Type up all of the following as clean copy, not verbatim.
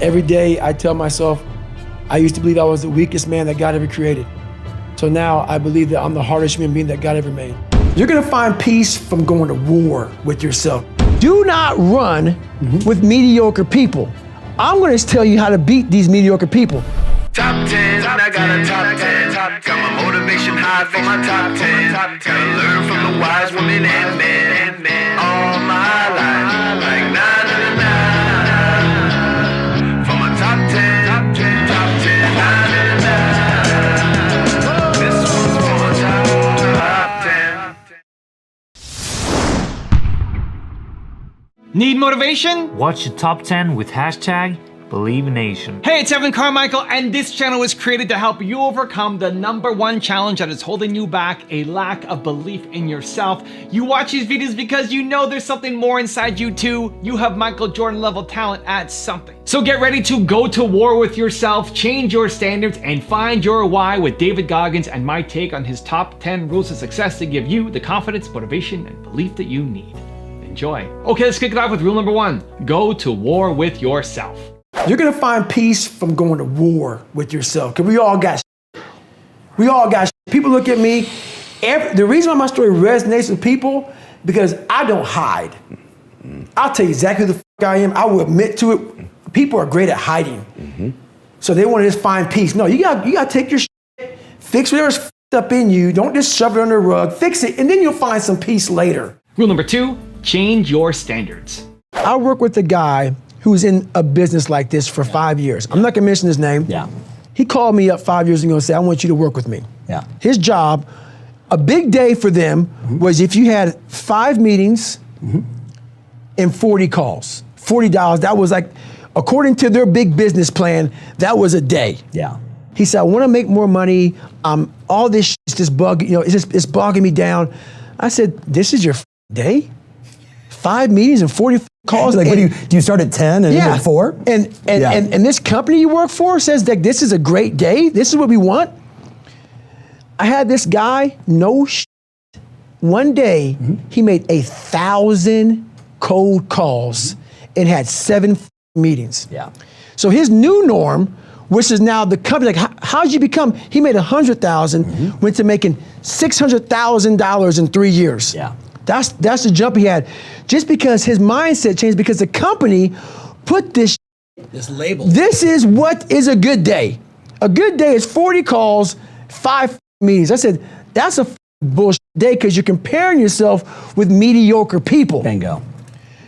Every day I tell myself, I used to believe I was the weakest man that God ever created. So now I believe that I'm the hardest human being that God ever made. You're gonna find peace from going to war with yourself. Do not run with mediocre people. I'm gonna tell you how to beat these mediocre people. Top 10, I got a top 10. Got my motivation high for my top 10. Gotta learn from the wise women and men. All my life, like 9 for my top 10, top 10, 9. This one's for my top 10. Need motivation? Watch the top 10 with hashtag BelieveNation. Hey, it's Carmichael, and this channel was created to help you overcome the #1 challenge that is holding you back, a lack of belief in yourself. You watch these videos because you know there's something more inside you too. You have Michael Jordan level talent at something. So get ready to go to war with yourself, change your standards, and find your why with David Goggins and my take on his top 10 rules of success to give you the confidence, motivation, and belief that you need. Enjoy. Okay, let's kick it off with rule *1. Go to war with yourself. You're gonna find peace from going to war with yourself, because we all got People look at me, the reason why my story resonates with people, because I don't hide. I'll tell you exactly who the I am. I will admit to it. People are great at hiding. So they want to just find peace. No, you gotta take your shit, fix whatever's up in you, don't just shove it under the rug, fix it, and then you'll find some peace later. Rule #2, change your standards. I work with a guy who's in a business like this for 5 years. I'm not gonna mention his name. Yeah. He called me up 5 years ago and said, I want you to work with me. Yeah. His job, a big day for them was if you had 5 meetings and 40 calls, $40, that was like, according to their big business plan, that was a day. Yeah. He said, I wanna make more money. All this shit's just it's bogging me down. I said, this is your day? 5 meetings and 40 calls. Like, what do you start at 10 and end at 4? And this company you work for says that this is a great day. This is what we want. I had this guy, one day, he made 1,000 cold calls and had 7 meetings. Yeah. So his new norm, which is now the company, like, how'd you become? He made 100,000, went to making $600,000 in 3 years. Yeah. That's the jump he had. Just because his mindset changed, because the company put this label. This is what is a good day. A good day is 40 calls, 5 meetings. I said, that's a bullshit day, because you're comparing yourself with mediocre people. Bingo.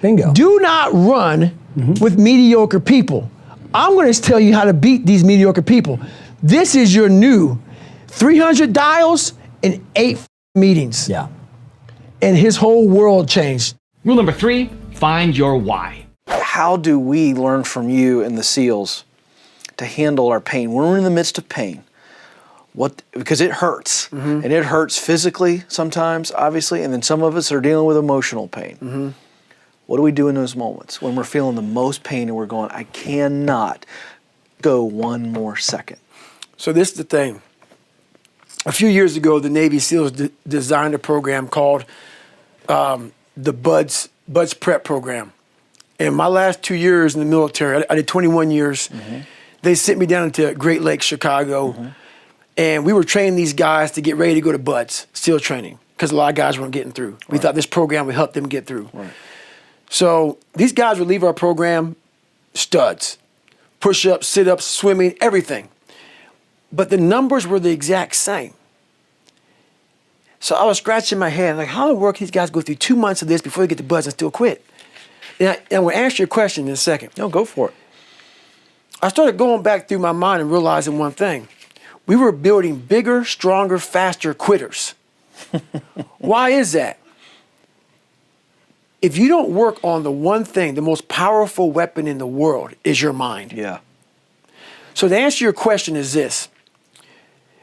Bingo. Do not run with mediocre people. I'm gonna tell you how to beat these mediocre people. This is your new 300 dials and 8 meetings. Yeah. And his whole world changed. Rule #3, find your why. How do we learn from you and the SEALs to handle our pain? When we're in the midst of pain, because it hurts, and it hurts physically sometimes, obviously, and then some of us are dealing with emotional pain. What do we do in those moments when we're feeling the most pain and we're going, I cannot go one more second? So this is the thing. A few years ago, the Navy SEALs designed a program called the Buds Prep Program. In my last 2 years in the military, I did 21 years. They sent me down into Great Lakes, Chicago, and we were training these guys to get ready to go to Buds, SEAL training, because a lot of guys weren't getting through. We thought this program would help them get through. So these guys would leave our program studs, push-ups, sit-ups, swimming, everything. But the numbers were the exact same. So I was scratching my head, like, how in the world can these guys go through 2 months of this before they get the Buds and still quit? And I'm gonna answer your question in a second. No, go for it. I started going back through my mind and realizing one thing. We were building bigger, stronger, faster quitters. Why is that? If you don't work on the one thing, the most powerful weapon in the world is your mind. Yeah. So the answer to your question is this.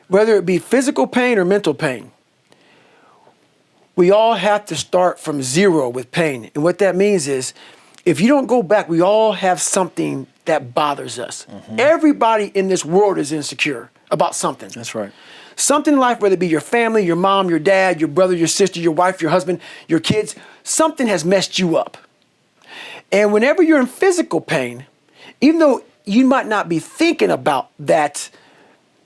Whether it be physical pain or mental pain, we all have to start from zero with pain. And what that means is, if you don't go back, we all have something that bothers us. Everybody in this world is insecure about something. That's right. Something in life, whether it be your family, your mom, your dad, your brother, your sister, your wife, your husband, your kids, something has messed you up. And whenever you're in physical pain, even though you might not be thinking about that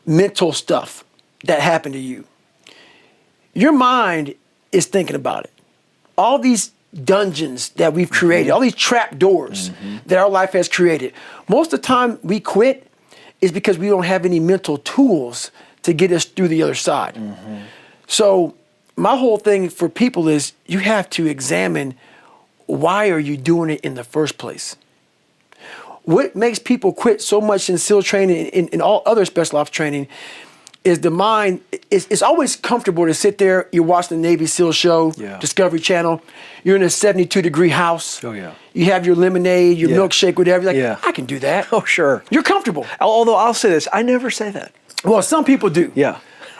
mental stuff that happened to you. Your mind is thinking about it. All these dungeons that we've created, all these trap doors that our life has created. Most of the time we quit is because we don't have any mental tools to get us through the other side. So my whole thing for people is you have to examine, why are you doing it in the first place? What makes people quit so much in SEAL training and all other special ops training is the mind. It's always comfortable to sit there, you're watching the Navy SEAL show, Discovery Channel, you're in a 72-degree house. Oh, yeah. You have your lemonade, your milkshake, whatever. You're like, Yeah. I can do that. Oh, sure. You're comfortable. Although I'll say this, I never say that. Well, some people do. Yeah.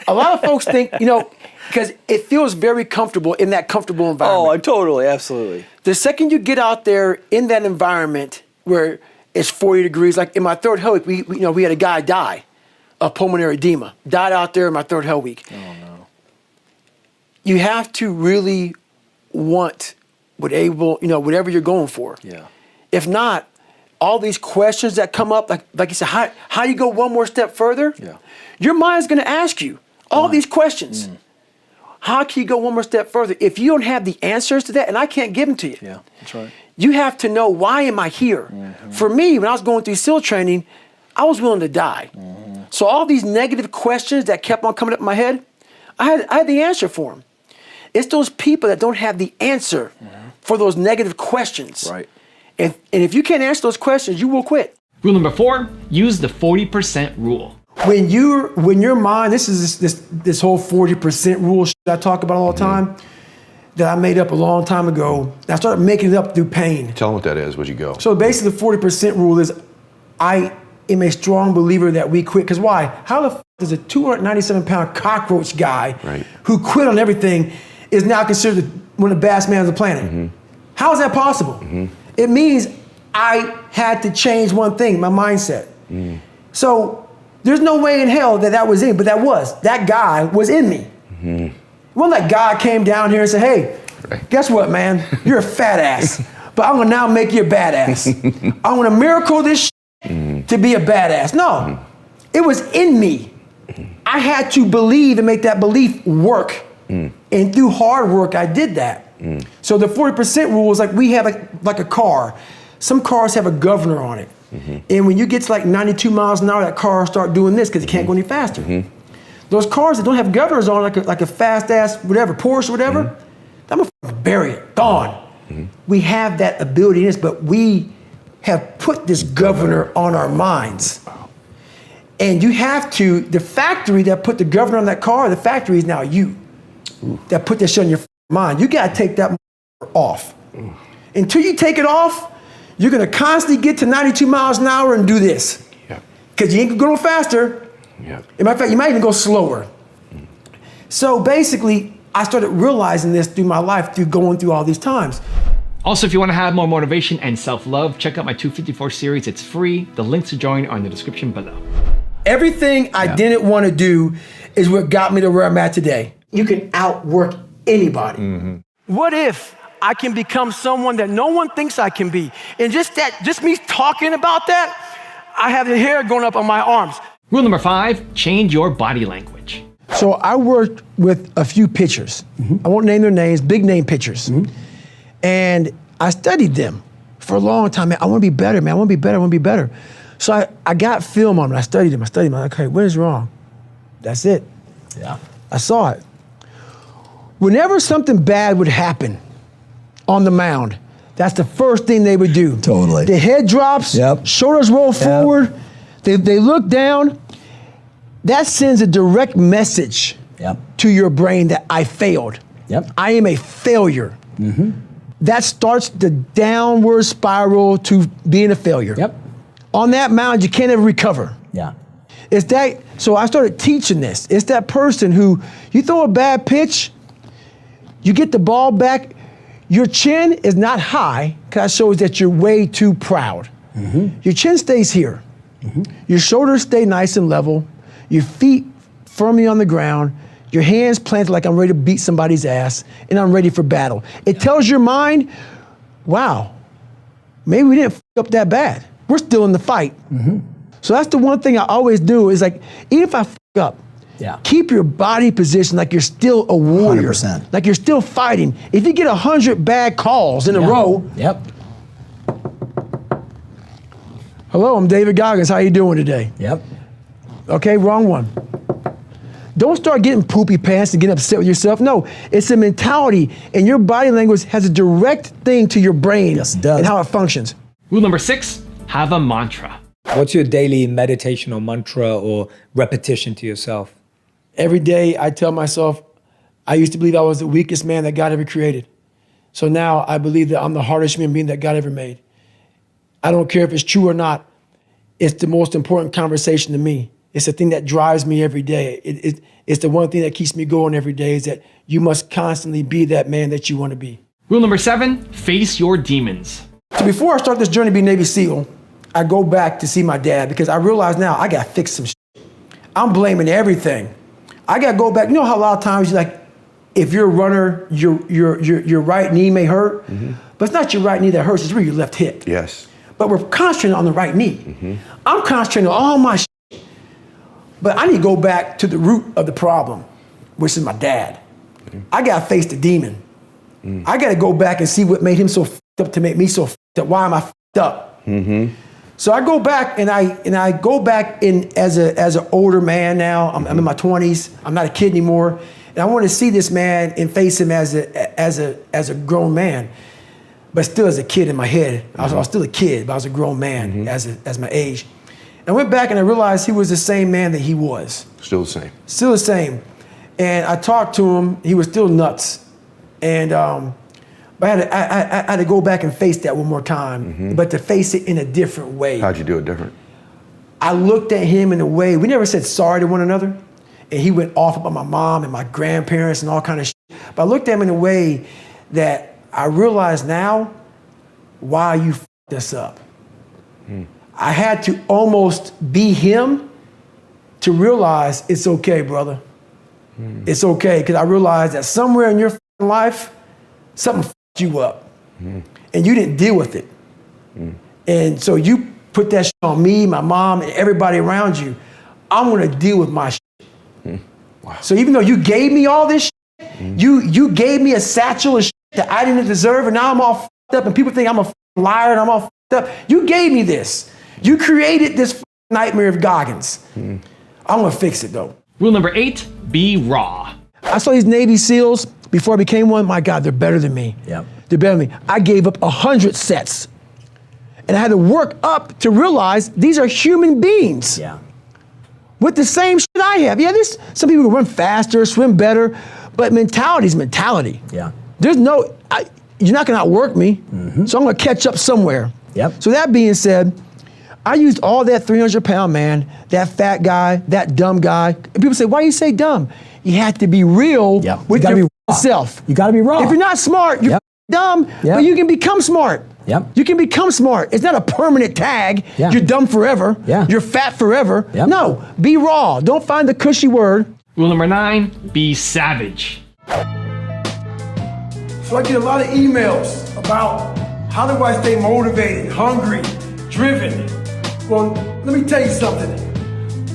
A lot of folks think, because it feels very comfortable in that comfortable environment. Oh, I totally, absolutely. The second you get out there in that environment where it's 40 degrees, like in my third hell week, we had a guy die of pulmonary edema. Died out there in my third hell week. Oh, no. You have to really want whatever you're going for. Yeah. If not, all these questions that come up, like you said, how do you go one more step further? Yeah. Your mind's going to ask you all these questions. How can you go one more step further? If you don't have the answers to that, and I can't give them to you. Yeah, that's right. You have to know, why am I here? For me, when I was going through SEAL training, I was willing to die. So all these negative questions that kept on coming up in my head, I had the answer for them. It's those people that don't have the answer for those negative questions. Right. And if you can't answer those questions, you will quit. Rule number 4, use the 40% rule. When your mind, this is this whole 40% rule I talk about all the time, that I made up a long time ago. I started making it up through pain. Tell them what that is. Where'd you go? So basically, the 40% rule is, I am a strong believer that we quit. Because why? How the f does a 297-pound cockroach guy who quit on everything is now considered one of the baddest men on the planet? How is that possible? It means I had to change one thing, my mindset. So there's no way in hell that was in, but that guy was in me. It wasn't like God came down here and said, hey, guess what, man? You're a fat ass, but I'm gonna now make you a badass. I'm gonna miracle this to be a badass. No, it was in me. I had to believe and make that belief work. And through hard work, I did that. So the 40% rule is like, we have like a car. Some cars have a governor on it. And when you get to like 92 miles an hour, that car will start doing this because it can't go any faster. Those cars that don't have governors on, like a fast ass, whatever, Porsche, whatever, I'm gonna bury it, gone. We have that ability in us, but we have put this governor on our minds. And you have to, the factory that put the governor on that car, the factory is now you that put that shit on your mind. You gotta take that off. Until you take it off, you're gonna constantly get to 92 miles an hour and do this. Because you ain't gonna go no faster. As a matter of fact, you might even go slower. So basically, I started realizing this through my life, through going through all these times. Also, if you want to have more motivation and self-love, check out my 254 series. It's free. The links to join are in the description below. Everything I didn't want to do is what got me to where I'm at today. You can outwork anybody. What if I can become someone that no one thinks I can be? And just me talking about that, I have the hair going up on my arms. Rule number 5, change your body language. So I worked with a few pitchers. I won't name their names, big name pitchers. And I studied them for a long time. Man, I want to be better, man. I want to be better, I want to be better. So I got film on them. I studied them. I'm like, okay, what is wrong? That's it. I saw it. Whenever something bad would happen on the mound, that's the first thing they would do. Totally. The head drops, shoulders roll forward, they look down. That sends a direct message to your brain that I failed. I am a failure. That starts the downward spiral to being a failure. On that mound, you can't ever recover. It's that, so I started teaching this. It's that person who, you throw a bad pitch, you get the ball back, your chin is not high, because that shows that you're way too proud. Your chin stays here. Your shoulders stay nice and level. Your feet firmly on the ground. Your hands planted like I'm ready to beat somebody's ass, and I'm ready for battle. It tells your mind, wow, maybe we didn't f up that bad. we're still in the fight. So that's the one thing I always do is like, even if I f up, keep your body positioned like you're still a warrior. 100%. Like you're still fighting. If you get 100 bad calls in a row. Yep. Hello, I'm David Goggins. How you doing today? Yep. Okay, wrong one. Don't start getting poopy pants and getting upset with yourself. No, it's a mentality, and your body language has a direct thing to your brain. Yes, it does. And how it functions. Rule number 6, have a mantra. What's your daily meditation or mantra or repetition to yourself? Every day I tell myself, I used to believe I was the weakest man that God ever created. So now I believe that I'm the hardest human being that God ever made. I don't care if it's true or not. It's the most important conversation to me. It's the thing that drives me every day. It's the one thing that keeps me going every day is that you must constantly be that man that you want to be. Rule number 7, face your demons. So before I start this journey to be Navy SEAL, I go back to see my dad because I realize now I got to fix some shit. I'm blaming everything. I got to go back. You know how a lot of times you're like, if you're a runner, your right knee may hurt, but it's not your right knee that hurts, it's really your left hip. Yes. But we're concentrating on the right knee. I'm concentrating on all my shit. But I need to go back to the root of the problem, which is my dad. I got to face the demon. I got to go back and see what made him so f***ed up to make me so f***ed up. Why am I f***ed up? So I go back and I go back in as an older man now. I'm in my 20s. I'm not a kid anymore. And I want to see this man and face him as a grown man, but still as a kid in my head. I was still a kid, but I was a grown man as my age. And I went back and I realized he was the same man that he was. Still the same. Still the same. And I talked to him. He was still nuts. And but I had to go back and face that one more time, but to face it in a different way. How'd you do it different? I looked at him in a way, we never said sorry to one another. And he went off about my mom and my grandparents and all kind of shit. But I looked at him in a way that I realize now why you f***ed us up. I had to almost be him to realize it's okay, brother. It's okay, because I realized that somewhere in your f***ing life, something f***ed you up. And you didn't deal with it. And so you put that shit on me, my mom, and everybody around you. I'm gonna deal with my shit. Wow. So even though you gave me all this shit, you gave me a satchel of shit that I didn't deserve, and now I'm all f***ed up, and people think I'm a f***ing liar and I'm all f***ed up. You gave me this. You created this f***ing nightmare of Goggins. I'm gonna fix it though. Rule number 8, be raw. I saw these Navy SEAls before I became one. My God, they're better than me. Yep. They're better than me. I gave up 100 sets. And I had to work up to realize these are human beings. Yeah. With the same shit I have. Yeah, there's some people who run faster, swim better, but mentality is mentality. Yeah. There's no, you're not gonna outwork me, so I'm gonna catch up somewhere. Yep. So that being said, I used all that 300-pound man, that fat guy, that dumb guy. And people say, why do you say dumb? You have to be real with your self. You gotta be raw. If you're not smart, you're dumb, but you can become smart. You can become smart. It's not a permanent tag. You're dumb forever. You're fat forever. No, be raw. Don't find the cushy word. Rule number 9, be savage. So I get a lot of emails about how do I stay motivated, hungry, driven. Well, let me tell you something.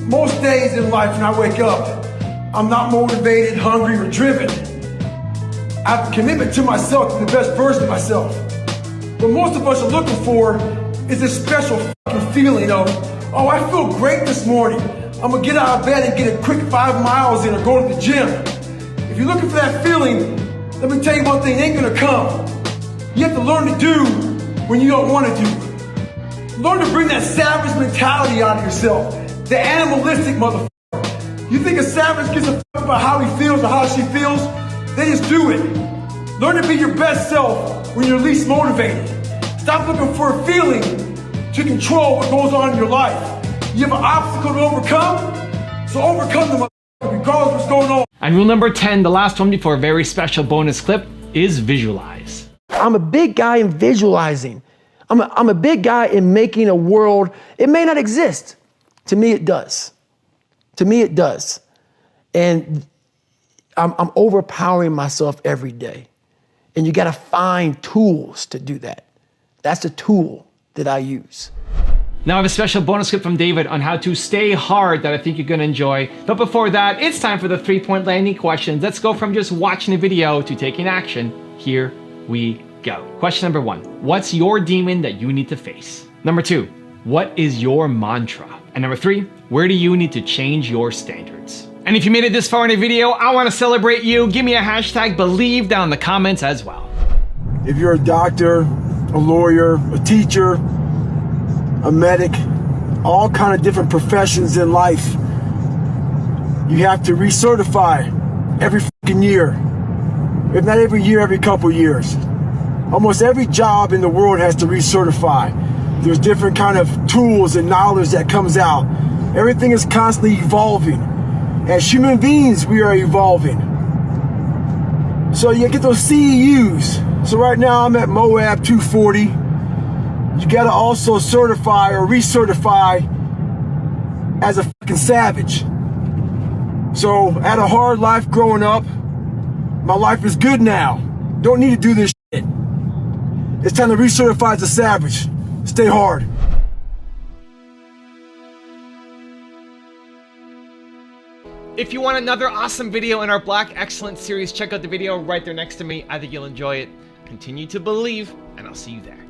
Most days in life when I wake up, I'm not motivated, hungry, or driven. I have a commitment to myself, to the best version of myself. What most of us are looking for is this special fucking feeling of, oh, I feel great this morning. I'm gonna get out of bed and get a quick 5 miles in or go to the gym. If you're looking for that feeling, let me tell you one thing, it ain't gonna come. You have to learn to do when you don't wanna do. Learn to bring that savage mentality out of yourself. The animalistic motherfucker. You think a savage gives a fuck about how he feels or how she feels? They just do it. Learn to be your best self when you're least motivated. Stop looking for a feeling to control what goes on in your life. You have an obstacle to overcome, so overcome the motherfucker regardless of what's going on. And rule number 10, the last one before a very special bonus clip, is visualize. I'm a big guy in visualizing. I'm a big guy in making a world. It may not exist. To me, it does. To me, it does. And I'm overpowering myself every day. And you got to find tools to do that. That's the tool that I use. Now I have a special bonus clip from David on how to stay hard that I think you're gonna enjoy. But before that, it's time for the 3-point landing questions. Let's go from just watching a video to taking action. Here we go. Question number 1. What's your demon that you need to face? Number 2. What is your mantra? And number 3. Where do you need to change your standards? And if you made it this far in a video, I wanna celebrate you. Give me a hashtag believe down in the comments as well. If you're a doctor, a lawyer, a teacher, a medic, all kind of different professions in life, you have to recertify every fucking year. If not every year, every couple years. Almost every job in the world has to recertify. There's different kind of tools and knowledge that comes out. Everything is constantly evolving. As human beings, we are evolving. So you get those CEUs. So right now I'm at Moab 240. You gotta also certify or recertify as a fucking savage. So I had a hard life growing up. My life is good now. Don't need to do this shit. It's time to recertify as a savage. Stay hard. If you want another awesome video in our Black Excellence series, check out the video right there next to me. I think you'll enjoy it. Continue to believe, and I'll see you there.